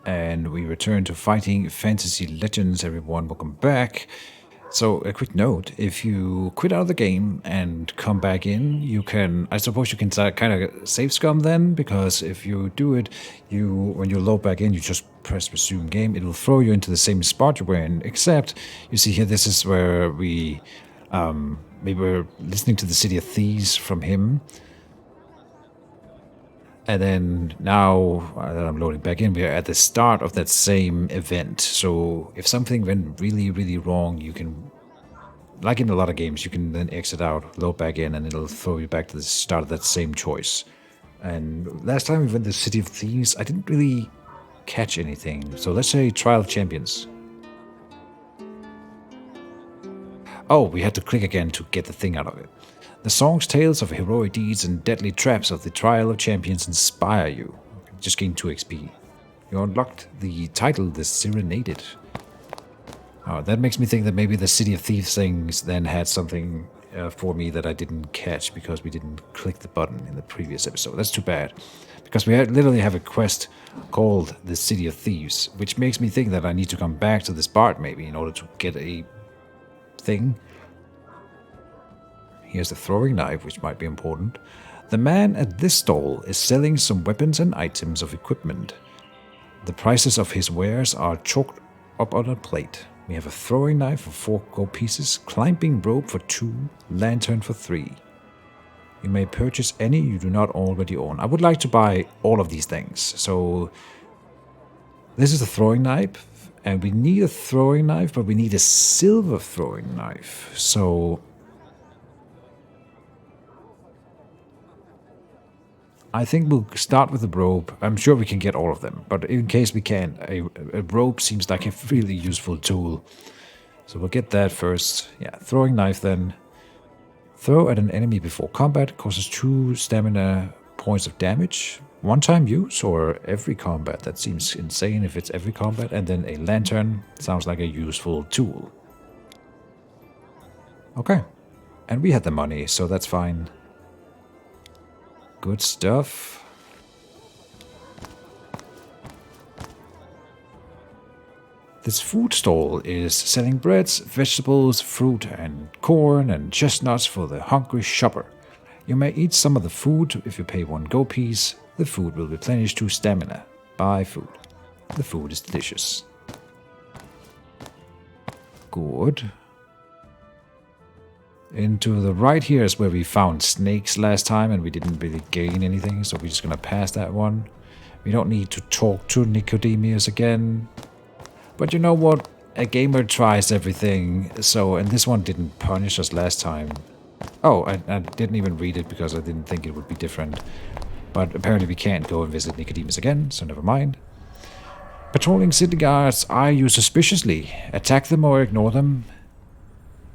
And we return to fighting fantasy legends, everyone. Welcome back. So, a quick note, if you quit out of the game and come back in, you can, I suppose you can kind of save scum then, because if you do it, when you load back in, you just press resume game. It will throw you into the same spot you were in, except, you see here, this is where we were listening to the City of Thieves from him. And then now that I'm loading back in, we are at the start of that same event. So if something went really, really wrong, you can, like in a lot of games, you can then exit out, load back in, and it'll throw you back to the start of that same choice. And last time we went to the City of Thieves, I didn't really catch anything. So let's say Trial of Champions. Oh, we had to click again to get the thing out of it. The song's tales of heroic deeds and deadly traps of the Trial of Champions inspire you. Just gain 2 XP. You unlocked the title, The Serenaded. Oh, that makes me think that maybe the City of Thieves things then had something for me that I didn't catch because we didn't click the button in the previous episode. That's too bad. Because we literally have a quest called the City of Thieves, which makes me think that I need to come back to this part maybe in order to get a thing. Here's the throwing knife, which might be important. The man at this stall is selling some weapons and items of equipment. The prices of his wares are chalked up on a plate. We have a throwing knife for 4 gold pieces, climbing rope for 2, lantern for 3. You may purchase any you do not already own. I would like to buy all of these things. So this is a throwing knife, and we need a throwing knife, but we need a silver throwing knife. So I think we'll start with the rope. I'm sure we can get all of them, but in case we can't, a rope seems like a really useful tool. So we'll get that first. Yeah, throwing knife then. Throw at an enemy before combat, causes 2 stamina points of damage. One-time use or every combat? That seems insane if it's every combat. And then a lantern sounds like a useful tool. Okay. And we had the money, so that's fine. Good stuff. This food stall is selling breads, vegetables, fruit, and corn and chestnuts for the hungry shopper. You may eat some of the food if you pay 1 gold piece. The food will replenish 2 stamina. Buy food. The food is delicious. Good. Into the right here is where we found snakes last time and we didn't really gain anything, so we're just gonna pass that one. We don't need to talk to Nicodemus again. But you know what? A gamer tries everything, so, and this one didn't punish us last time. Oh, I didn't even read it because I didn't think it would be different. But apparently we can't go and visit Nicodemus again, so never mind. Patrolling city guards eye you suspiciously. Attack them or ignore them.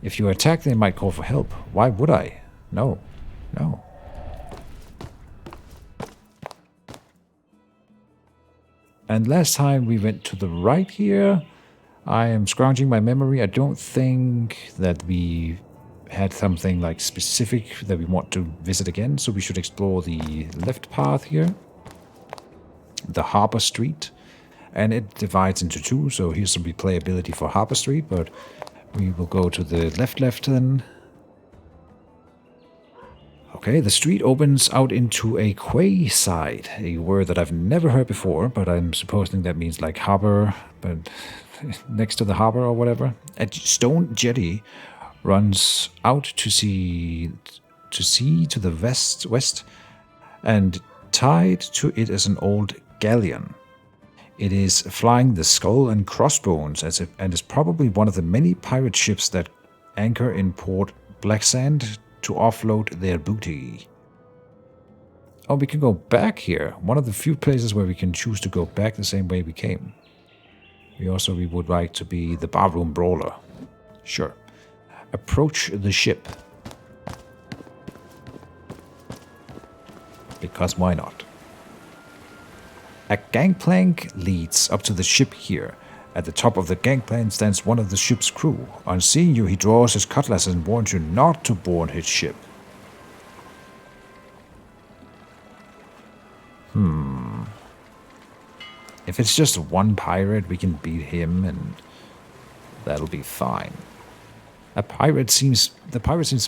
If you attack, they might call for help. Why would I? No. No. And last time we went to the right here. I am scrounging my memory. I don't think that we had something like specific that we want to visit again. So we should explore the left path here. The Harbor Street. And it divides into 2. So here's some replayability for Harbor Street. But we will go to the left then. Okay, the street opens out into a quayside, a word that I've never heard before, but I'm supposing that means like harbor, but next to the harbor or whatever. A stone jetty runs out to sea to the west, and tied to it is an old galleon. It is flying the Skull and Crossbones and is probably one of the many pirate ships that anchor in Port Blacksand to offload their booty. Oh, we can go back here. One of the few places where we can choose to go back the same way we came. We would like to be the barroom brawler. Sure. Approach the ship. Because why not? A gangplank leads up to the ship here. At the top of the gangplank stands one of the ship's crew. On seeing you, he draws his cutlass and warns you not to board his ship. If it's just one pirate, we can beat him and that'll be fine. The pirate seems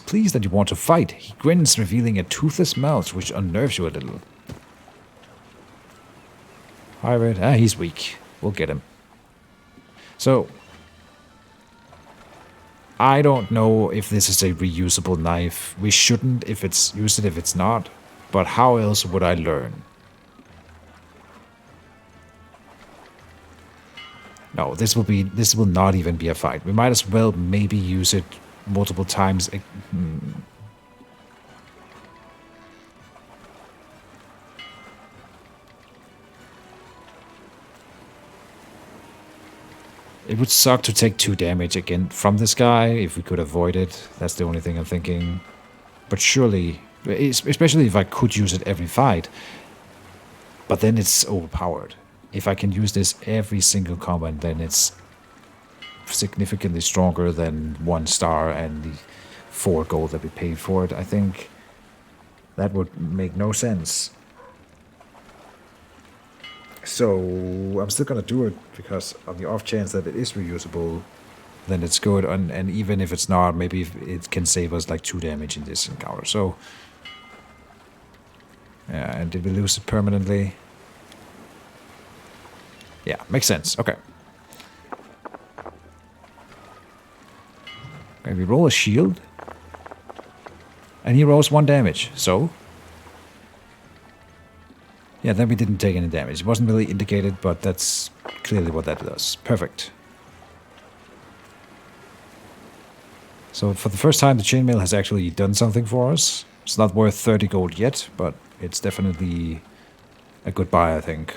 pleased that you want to fight. He grins, revealing a toothless mouth, which unnerves you a little. Pirate, he's weak. We'll get him. So, I don't know if this is a reusable knife. We shouldn't use it if it's not. But how else would I learn? No, this will not even be a fight. We might as well maybe use it multiple times. It would suck to take 2 damage again from this guy if we could avoid it. That's the only thing I'm thinking. But surely, especially if I could use it every fight, but then it's overpowered. If I can use this every single combat, then it's significantly stronger than 1 star and the 4 gold that we paid for it. I think that would make no sense. So I'm still gonna do it because on the off chance that it is reusable, then it's good. And even if it's not, maybe it can save us like 2 damage in this encounter. So yeah, and did we lose it permanently? Yeah, makes sense. Okay. Okay, we roll a shield. And he rolls 1 damage, so... yeah, then we didn't take any damage. It wasn't really indicated, but that's clearly what that does. Perfect. So for the first time, the chainmail has actually done something for us. It's not worth 30 gold yet, but it's definitely a good buy, I think.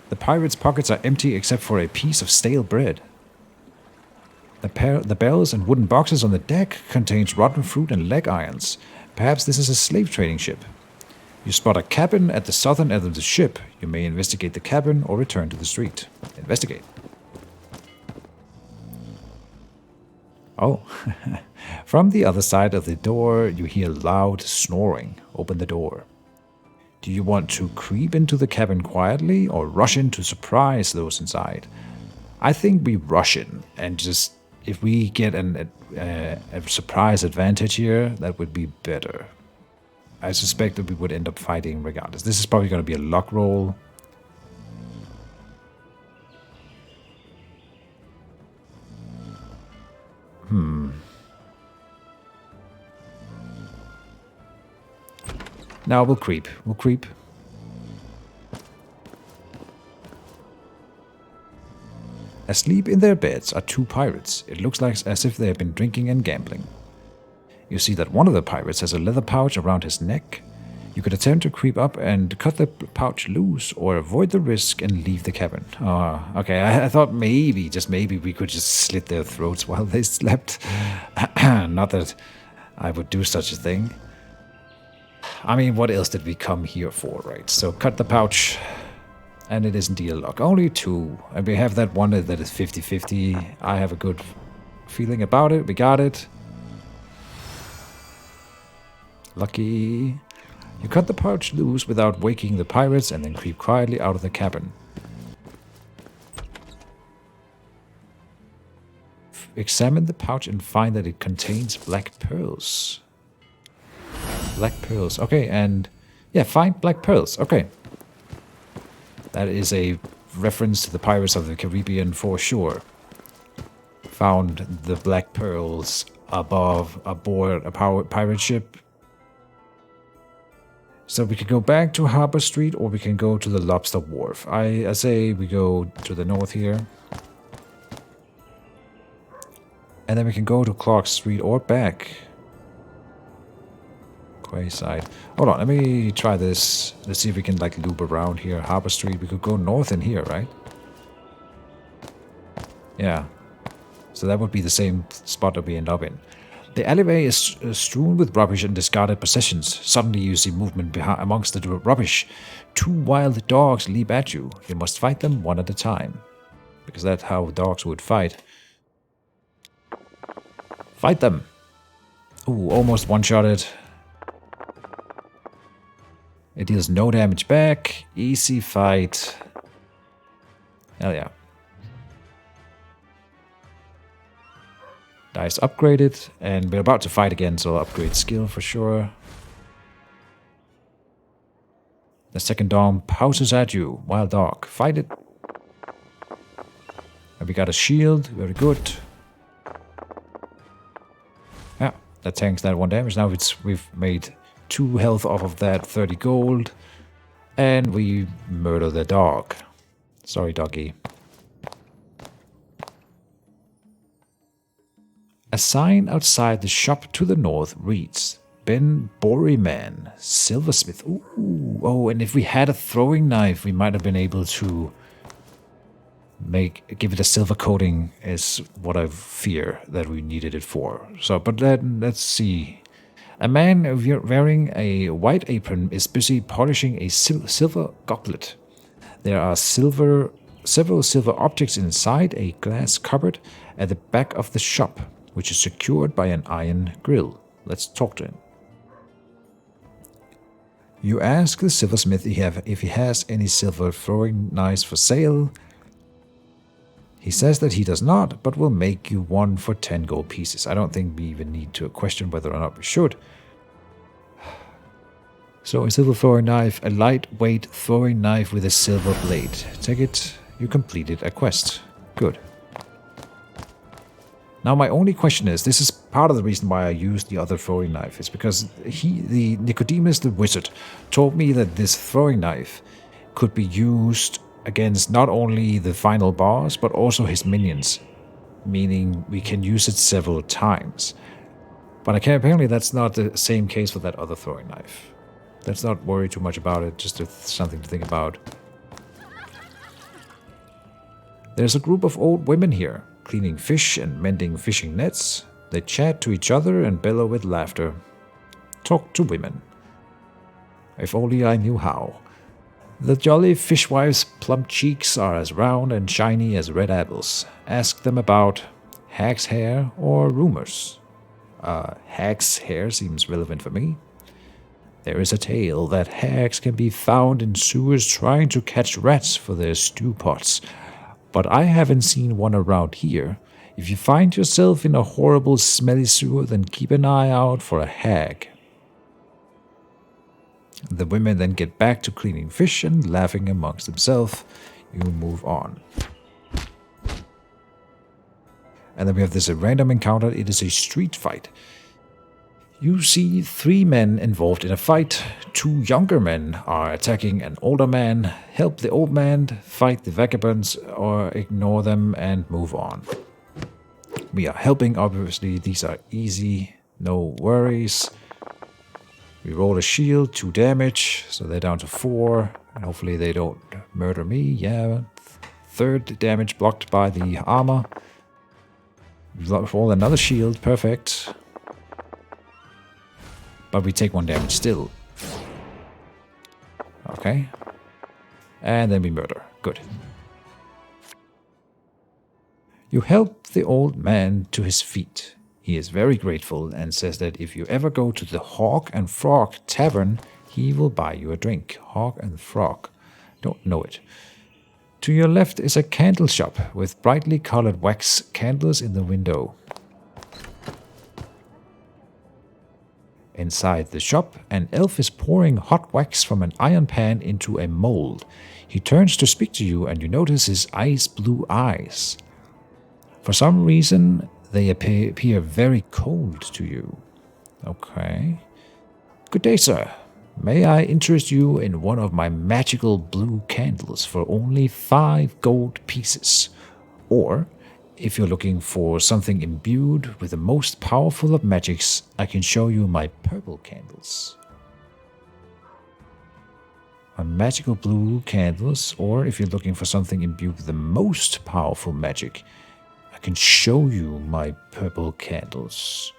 The pirate's pockets are empty except for a piece of stale bread. The bells and wooden boxes on the deck contains rotten fruit and leg irons. Perhaps this is a slave trading ship. You spot a cabin at the southern end of the ship. You may investigate the cabin or return to the street. Investigate. Oh. From the other side of the door, you hear loud snoring. Open the door. Do you want to creep into the cabin quietly or rush in to surprise those inside? I think we rush in and just, if we get a surprise advantage here, that would be better. I suspect that we would end up fighting regardless. This is probably going to be a luck roll. Now we'll creep. We'll creep. Asleep in their beds are 2 pirates. It looks like as if they have been drinking and gambling. You see that one of the pirates has a leather pouch around his neck. You could attempt to creep up and cut the pouch loose, or avoid the risk and leave the cabin. Oh, okay, I thought maybe, just maybe, we could just slit their throats while they slept. Not that I would do such a thing. I mean, what else did we come here for, right? So cut the pouch, and it is indeed a lock. Only 2, and we have that one that is 50-50. I have a good feeling about it. We got it. Lucky. You cut the pouch loose without waking the pirates and then creep quietly out of the cabin. Examine the pouch and find that it contains black pearls. Black pearls. Okay, and yeah, find black pearls. Okay. That is a reference to the Pirates of the Caribbean for sure. Found the black pearls aboard a pirate ship. So we can go back to Harbor Street or we can go to the Lobster Wharf. I say we go to the north here. And then we can go to Clark Street or back. Quayside. Hold on, let me try this. Let's see if we can like loop around here. Harbor Street, we could go north in here, right? Yeah. So that would be the same spot that we end up in. The alleyway is strewn with rubbish and discarded possessions. Suddenly you see movement amongst the rubbish. 2 wild dogs leap at you. You must fight them one at a time. Because that's how dogs would fight. Fight them! Ooh, almost one-shotted. It deals no damage back. Easy fight. Hell yeah. Dice upgraded, and we're about to fight again, so I'll upgrade skill for sure. The second dom pounces at you. Wild dog. Fight it. And we got a shield. Very good. Yeah, that tanks that 1 damage. Now we've made 2 health off of that, 30 gold. And we murder the dog. Sorry, doggy. A sign outside the shop to the north reads, Ben Borryman, silversmith. Ooh, oh, and if we had a throwing knife, we might have been able to give it a silver coating is what I fear that we needed it for. So, but let's see. A man wearing a white apron is busy polishing a silver goblet. There are several silver objects inside a glass cupboard at the back of the shop, which is secured by an iron grill. Let's talk to him. You ask the silversmith if he has any silver throwing knives for sale. He says that he does not, but will make you one for 10 gold pieces. I don't think we even need to question whether or not we should. So a silver throwing knife, a lightweight throwing knife with a silver blade. Take it, you completed a quest. Good. Now my only question is, this is part of the reason why I used the other throwing knife, is because the Nicodemus the wizard told me that this throwing knife could be used against not only the final boss, but also his minions, meaning we can use it several times. But apparently that's not the same case for that other throwing knife. Let's not worry too much about it, just something to think about. There's a group of old women here, cleaning fish and mending fishing nets. They chat to each other and bellow with laughter. Talk to women. If only I knew how. The jolly fishwives' plump cheeks are as round and shiny as red apples. Ask them about hag's hair or rumors. Hag's hair seems relevant for me. There is a tale that hags can be found in sewers trying to catch rats for their stew pots. But I haven't seen one around here. If you find yourself in a horrible smelly sewer, then keep an eye out for a hag. The women then get back to cleaning fish and laughing amongst themselves. You move on. And then we have this random encounter. It is a street fight. You see 3 men involved in a fight. 2 younger men are attacking an older man. Help the old man, fight the vagabonds, or ignore them and move on. We are helping, obviously. These are easy, no worries. We roll a shield, 2 damage, so they're down to 4. And hopefully they don't murder me. Yeah, 3rd damage blocked by the armor. Roll another shield, perfect. But we take 1 damage still. Okay. And then we murder. Good. You help the old man to his feet. He is very grateful and says that if you ever go to the Hawk and Frog Tavern, he will buy you a drink. Hawk and Frog. Don't know it. To your left is a candle shop with brightly colored wax candles in the window. Inside the shop, an elf is pouring hot wax from an iron pan into a mold. He turns to speak to you and you notice his ice blue eyes. For some reason, they appear very cold to you. Okay. Good day, sir. May I interest you in one of my magical blue candles for only 5 gold pieces? Or, if you're looking for something imbued with the most powerful of magics, I can show you my purple candles. My magical blue candles, or if you're looking for something imbued with the most powerful magic, I can show you my purple candles.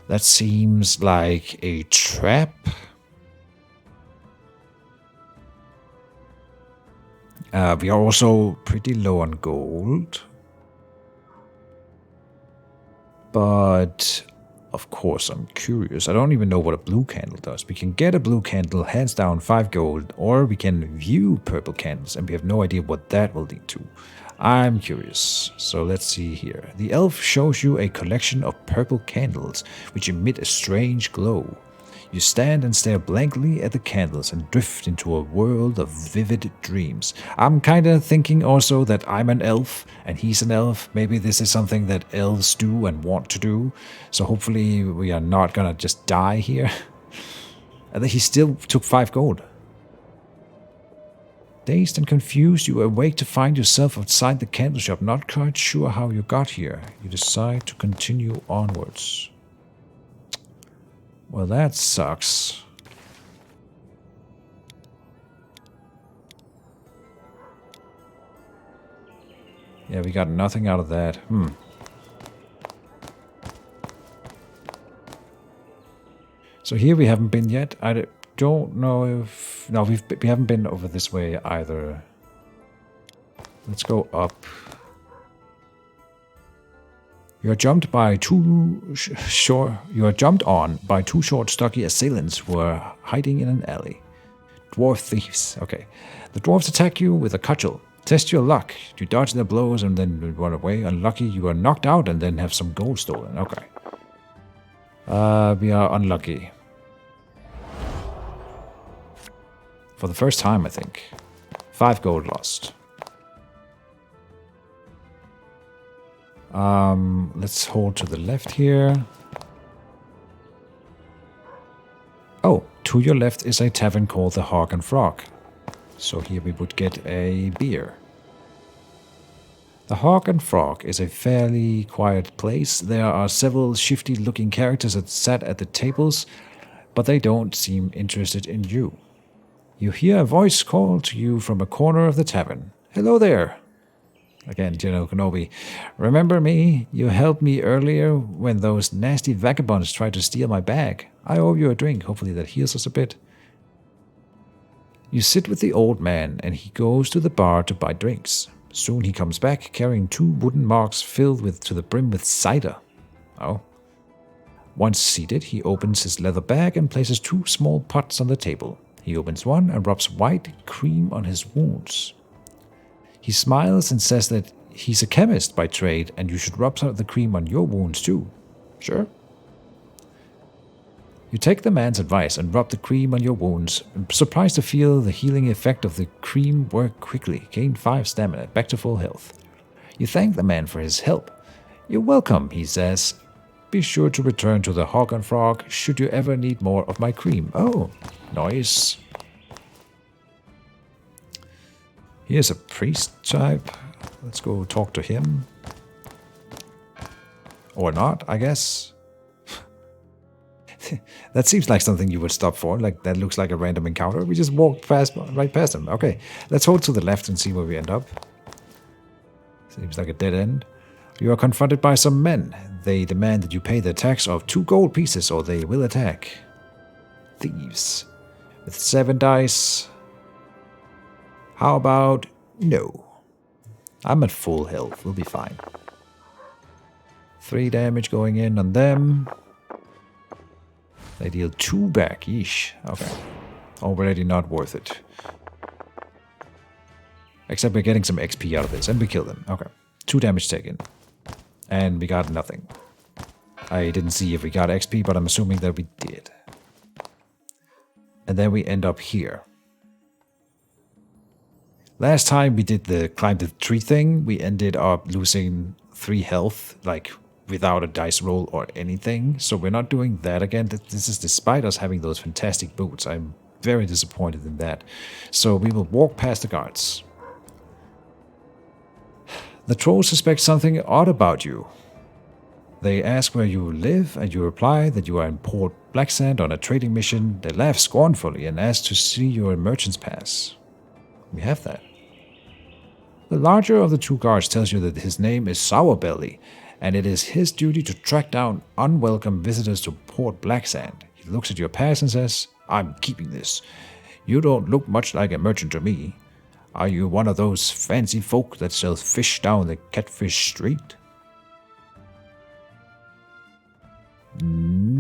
That seems like a trap. We are also pretty low on gold. But Of course, I'm curious. I don't even know what a blue candle does. We can get a blue candle, hands down 5 gold, or we can view purple candles, and we have no idea what that will lead to. I'm curious. So let's see here. The elf shows you a collection of purple candles, which emit a strange glow. You stand and stare blankly at the candles and drift into a world of vivid dreams. I'm kinda thinking also that I'm an elf and he's an elf. Maybe this is something that elves do and want to do. So hopefully we are not gonna just die here. And then he still took 5 gold. Dazed and confused, you awake to find yourself outside the candle shop, not quite sure how you got here. You decide to continue onwards. Well, that sucks. Yeah, we got nothing out of that. So here we haven't been yet. I don't know if... No, we haven't been over this way either. Let's go up. You are jumped on by 2 short, stocky assailants who are hiding in an alley. Dwarf thieves. Okay. The dwarves attack you with a cudgel. Test your luck. You dodge their blows and then run away. Unlucky, you are knocked out and then have some gold stolen. Okay. We are unlucky. For the first time, I think. 5 gold lost. Let's hold to the left here. Oh, to your left is a tavern called the Hawk and Frog. So here we would get a beer. The Hawk and Frog is a fairly quiet place. There are several shifty-looking characters that sat at the tables, but they don't seem interested in you. You hear a voice call to you from a corner of the tavern. Hello there. Again, General Kenobi. Remember me? You helped me earlier when those nasty vagabonds tried to steal my bag. I owe you a drink. Hopefully that heals us a bit. You sit with the old man, and he goes to the bar to buy drinks. Soon he comes back carrying 2 wooden mugs filled to the brim with cider. Oh. Once seated, he opens his leather bag and places 2 small pots on the table. He opens one and rubs white cream on his wounds. He smiles and says that he's a chemist by trade and you should rub some of the cream on your wounds too. Sure. You take the man's advice and rub the cream on your wounds, surprised to feel the healing effect of the cream work quickly. Gain 5 stamina, back to full health. You thank the man for his help. You're welcome, he says. Be sure to return to the Hawk and Frog should you ever need more of my cream. Oh, nice. Here's a priest type. Let's go talk to him. Or not, I guess. That seems like something you would stop for. Like, that looks like a random encounter. We just walked right past him. Okay, let's hold to the left and see where we end up. Seems like a dead end. You are confronted by some men. They demand that you pay the tax of 2 gold pieces or they will attack. Thieves. With 7 dice... How about no? I'm at full health. We'll be fine. 3 damage going in on them. They deal 2 back. Yeesh. Okay. Already not worth it. Except we're getting some XP out of this. And we kill them. Okay. 2 damage taken. And we got nothing. I didn't see if we got XP, but I'm assuming that we did. And then we end up here. Last time we did the climb the tree thing, we ended up losing 3 health, like without a dice roll or anything. So we're not doing that again. This is despite us having those fantastic boots. I'm very disappointed in that. So we will walk past the guards. The trolls suspect something odd about you. They ask where you live, and you reply that you are in Port Blacksand on a trading mission. They laugh scornfully and ask to see your merchant's pass. We have that. The larger of the 2 guards tells you that his name is Sourbelly, and it is his duty to track down unwelcome visitors to Port Blacksand. He looks at your pass and says, I'm keeping this. You don't look much like a merchant to me. Are you one of those fancy folk that sells fish down the Catfish Street?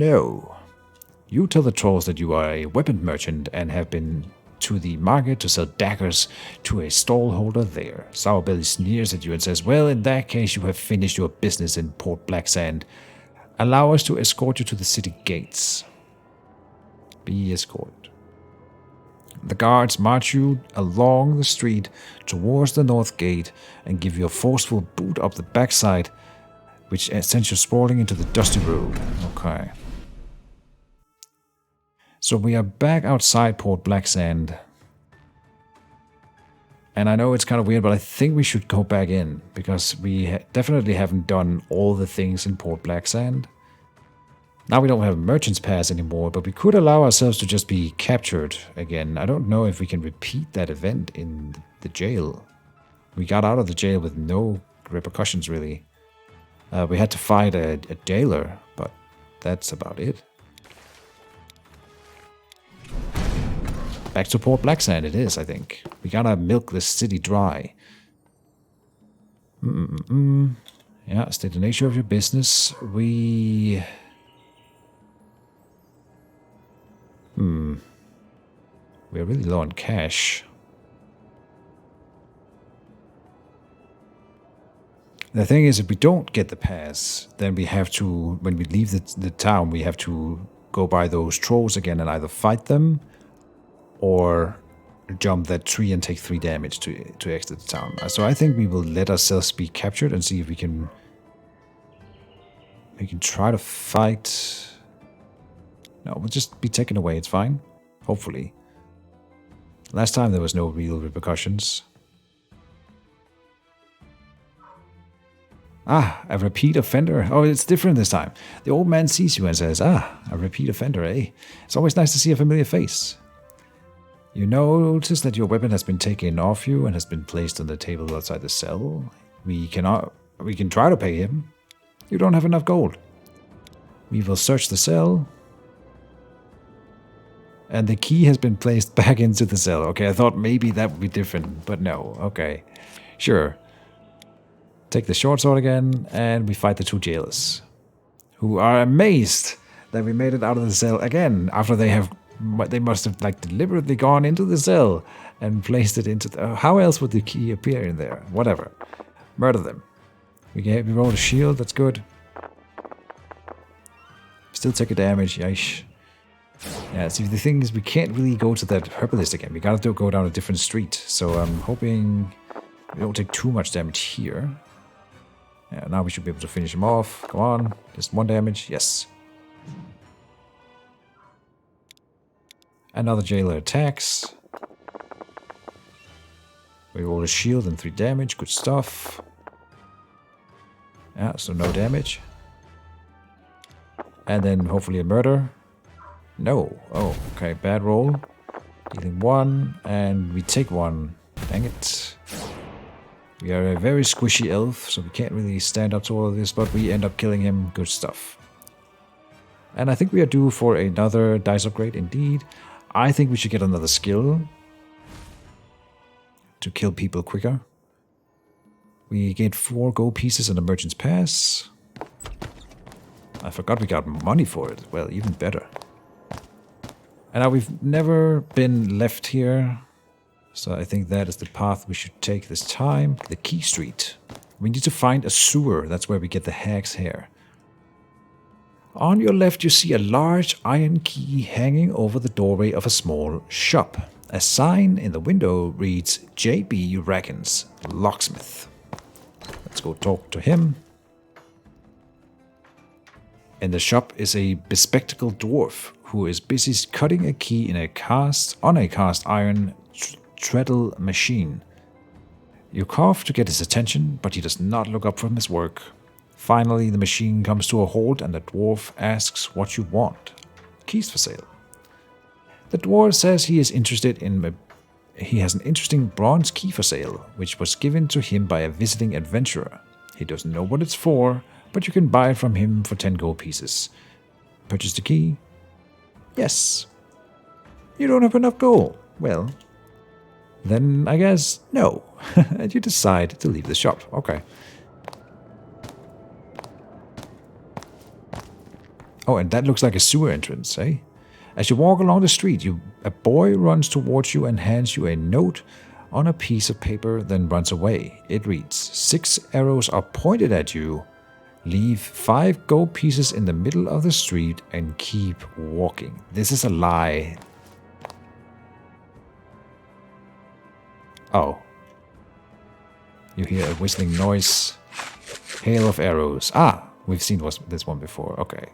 No. You tell the trolls that you are a weapon merchant and have been to the market to sell daggers to a stallholder there. Sourbelly sneers at you and says, well, in that case you have finished your business in Port Blacksand. Allow us to escort you to the city gates. Be escorted. The guards march you along the street towards the north gate and give you a forceful boot up the backside, which sends you sprawling into the dusty road. Okay. So we are back outside Port Blacksand. And I know it's kind of weird, but I think we should go back in, because we definitely haven't done all the things in Port Blacksand. Now we don't have a merchant's pass anymore, but we could allow ourselves to just be captured again. I don't know if we can repeat that event in the jail. We got out of the jail with no repercussions, really. We had to fight a jailer, but that's about it. Back to Port Blacksand it is, I think. We gotta milk this city dry. Yeah, state the nature of your business. We We're really low on cash. The thing is, if we don't get the pass, then we have to, when we leave the town, we have to go by those trolls again and either fight them or jump that tree and take 3 damage to exit the town. So I think we will let ourselves be captured and see if we can try to fight. No, we'll just be taken away, it's fine. Hopefully. Last time there was no real repercussions. Ah, a repeat offender. Oh, it's different this time. The old man sees you and says, ah, a repeat offender, eh? It's always nice to see a familiar face. You notice that your weapon has been taken off you and has been placed on the table outside the cell. We can try to pay him. You don't have enough gold. We will search the cell. And the key has been placed back into the cell. Okay, I thought maybe that would be different, but no. Okay, sure. Take the short sword again, and we fight the 2 jailers, who are amazed that we made it out of the cell again after they must have like deliberately gone into the cell and placed it into the, how else would the key appear in there? Whatever. Murder them. We roll a shield, that's good. Still take a damage, yeesh. Yeah, see, the thing is we can't really go to that herbalist again. We gotta go down a different street. So I'm hoping we don't take too much damage here. Yeah, now we should be able to finish him off. Come on, just 1 damage, yes. Another jailer attacks. We roll a shield and 3 damage, good stuff. Yeah, so no damage. And then hopefully a murder. No. Oh, okay, bad roll. Dealing 1, and we take 1. Dang it. We are a very squishy elf, so we can't really stand up to all of this, but we end up killing him. Good stuff. And I think we are due for another dice upgrade, indeed. I think we should get another skill to kill people quicker. We get 4 gold pieces and a merchant's pass. I forgot we got money for it. Well, even better. And now we've never been left here, so I think that is the path we should take this time. The Key Street. We need to find a sewer. That's where we get the hag's hair. On your left you see a large iron key hanging over the doorway of a small shop. A sign in the window reads, J.B. Reckons, locksmith. Let's go talk to him. In the shop is a bespectacled dwarf who is busy cutting a key in on a cast iron treadle machine. You cough to get his attention, but he does not look up from his work. Finally, the machine comes to a halt and the dwarf asks what you want. Keys for sale. The dwarf says he is interested in he has an interesting bronze key for sale, which was given to him by a visiting adventurer. He doesn't know what it's for, but you can buy it from him for 10 gold pieces. Purchase the key? Yes. You don't have enough gold. Well, then I guess no. And you decide to leave the shop. Okay. Oh, and that looks like a sewer entrance, eh? As you walk along the street, a boy runs towards you and hands you a note on a piece of paper, then runs away. It reads, 6 arrows are pointed at you. Leave 5 gold pieces in the middle of the street and keep walking. This is a lie. Oh. You hear a whistling noise. Hail of arrows. Ah, we've seen this one before. Okay.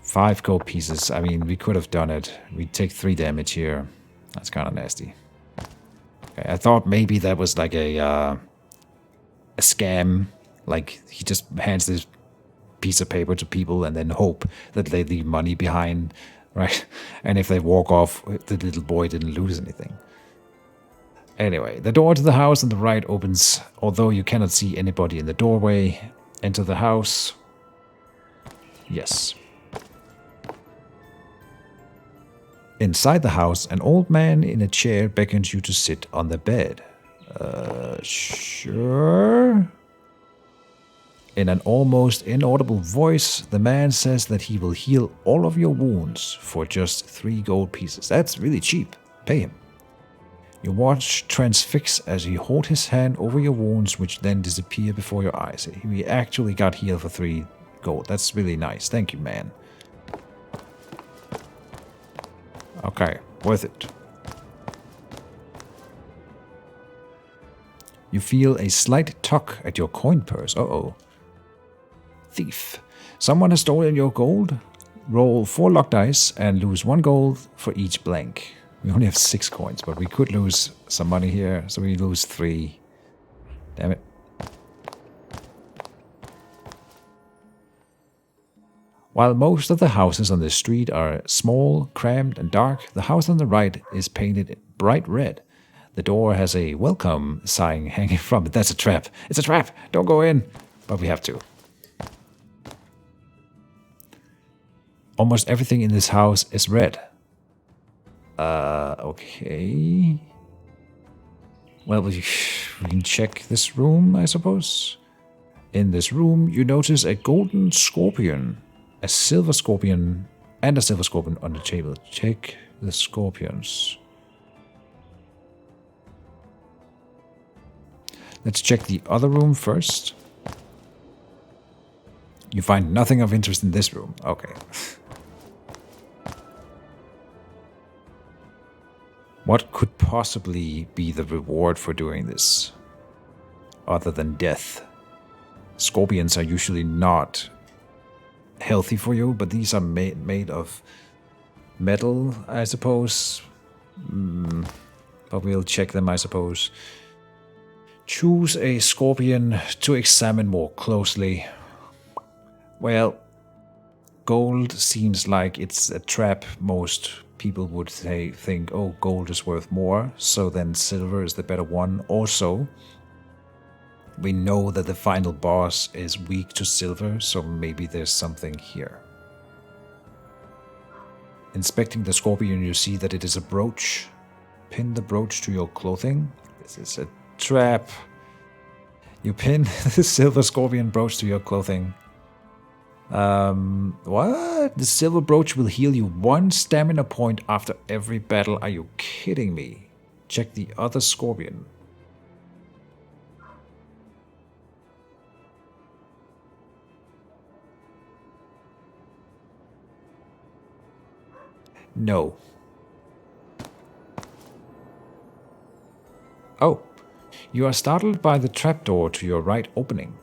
5 gold pieces. I mean, we could have done it. We take 3 damage here. That's kind of nasty. Okay, I thought maybe that was like a scam. Like, he just hands this piece of paper to people and then hope that they leave money behind, right? And if they walk off, the little boy didn't lose anything. Anyway, the door to the house on the right opens, although you cannot see anybody in the doorway. Enter the house. Yes. Inside the house, an old man in a chair beckons you to sit on the bed. Sure? In an almost inaudible voice, the man says that he will heal all of your wounds for just 3 gold pieces. That's really cheap. Pay him. You watch transfix as he holds his hand over your wounds, which then disappear before your eyes. He actually got healed for 3 gold. That's really nice. Thank you, man. Okay, worth it. You feel a slight tug at your coin purse. Uh-oh. Thief. Someone has stolen your gold. Roll 4 luck dice and lose 1 gold for each blank. We only have 6 coins, but we could lose some money here, so we lose 3. Damn it. While most of the houses on the street are small, cramped, and dark, the house on the right is painted bright red. The door has a welcome sign hanging from it. That's a trap. It's a trap. Don't go in. But we have to. Almost everything in this house is red. Okay. Well, we can check this room, I suppose. In this room, you notice a golden scorpion, a silver scorpion, and a silver scorpion on the table. Check the scorpions. Let's check the other room first. You find nothing of interest in this room. Okay. What could possibly be the reward for doing this? Other than death. Scorpions are usually not healthy for you, but these are made of metal, I suppose. But we'll check them, I suppose. Choose a scorpion to examine more closely. Well, gold seems like it's a trap. Most people would think, oh, gold is worth more, so then silver is the better one. Also, we know that the final boss is weak to silver, so maybe there's something here. Inspecting the scorpion, you see that it is a brooch. Pin the brooch to your clothing. This is a trap. You pin the silver scorpion brooch to your clothing. What? The silver brooch will heal you 1 stamina point after every battle. Are you kidding me? Check the other scorpion. No. Oh. You are startled by the trapdoor to your right opening.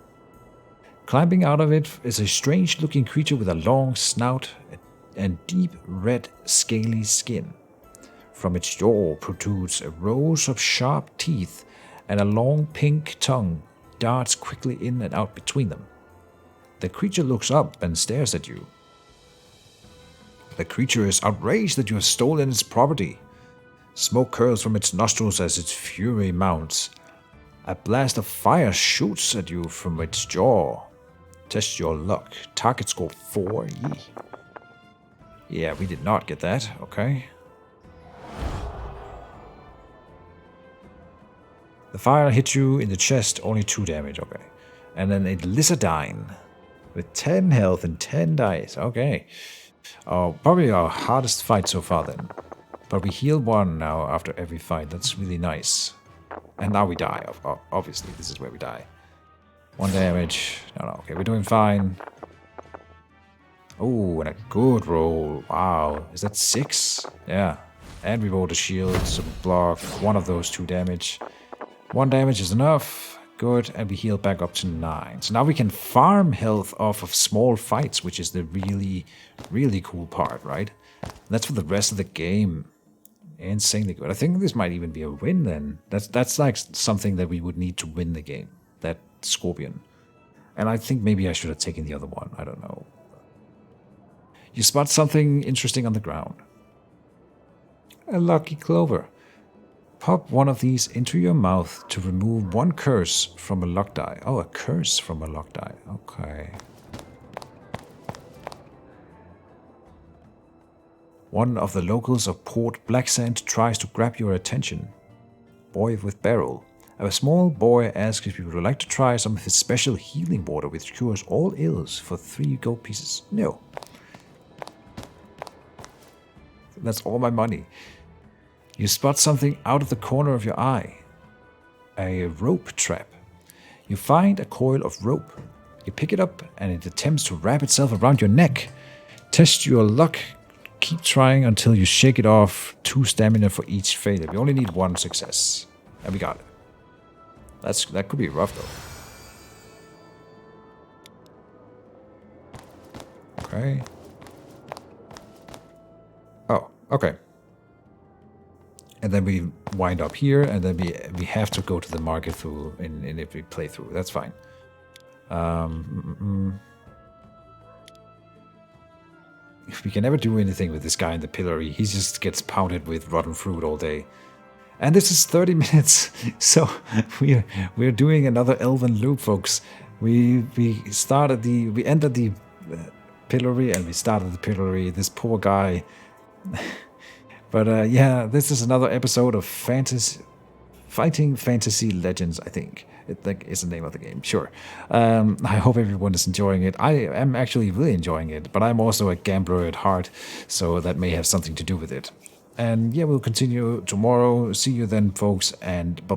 Climbing out of it is a strange-looking creature with a long snout and deep red, scaly skin. From its jaw protrudes a row of sharp teeth, and a long pink tongue darts quickly in and out between them. The creature looks up and stares at you. The creature is outraged that you have stolen its property. Smoke curls from its nostrils as its fury mounts. A blast of fire shoots at you from its jaw. Test your luck. Target score 4. Yeah, we did not get that. Okay. The fire hit you in the chest. Only 2 damage. Okay. And then a lizardine. with 10 health and 10 dice. Okay. Oh, probably our hardest fight so far then. But we heal 1 now after every fight. That's really nice. And now we die. Obviously, this is where we die. 1 damage. No, okay, we're doing fine. Oh, and a good roll. Wow. Is that 6? Yeah. And we rolled a shield, so block 1 of those 2 damage. 1 damage is enough. Good. And we heal back up to 9. So now we can farm health off of small fights, which is the really, really cool part, right? And that's for the rest of the game. Insanely good. I think this might even be a win then. That's like something that we would need to win the game. That Scorpion. And I think maybe I should have taken the other one. I don't know. You spot something interesting on the ground. A lucky clover. Pop 1 of these into your mouth to remove 1 curse from a luck die. Oh, a curse from a luck die. Okay. One of the locals of Port Blacksand tries to grab your attention. Boy with barrel. A small boy asks if you would like to try some of his special healing water which cures all ills for 3 gold pieces. No. That's all my money. You spot something out of the corner of your eye. A rope trap. You find a coil of rope. You pick it up and it attempts to wrap itself around your neck. Test your luck. Keep trying until you shake it off. 2 stamina for each failure. We only need 1 success. And we got it. That could be rough though. Okay. Oh, okay. And then we wind up here, and then we have to go to the market through in every playthrough. That's fine. We can never do anything with this guy in the pillory. He just gets pounded with rotten fruit all day. And this is 30 minutes, so we're doing another Elven loop, folks. We entered the pillory and we started the pillory. This poor guy. But yeah, this is another episode of Fighting Fantasy Legends, I think. That is the name of the game, sure. I hope everyone is enjoying it. I am actually really enjoying it, but I'm also a gambler at heart, so that may have something to do with it. And yeah, we'll continue tomorrow. See you then, folks, and bye.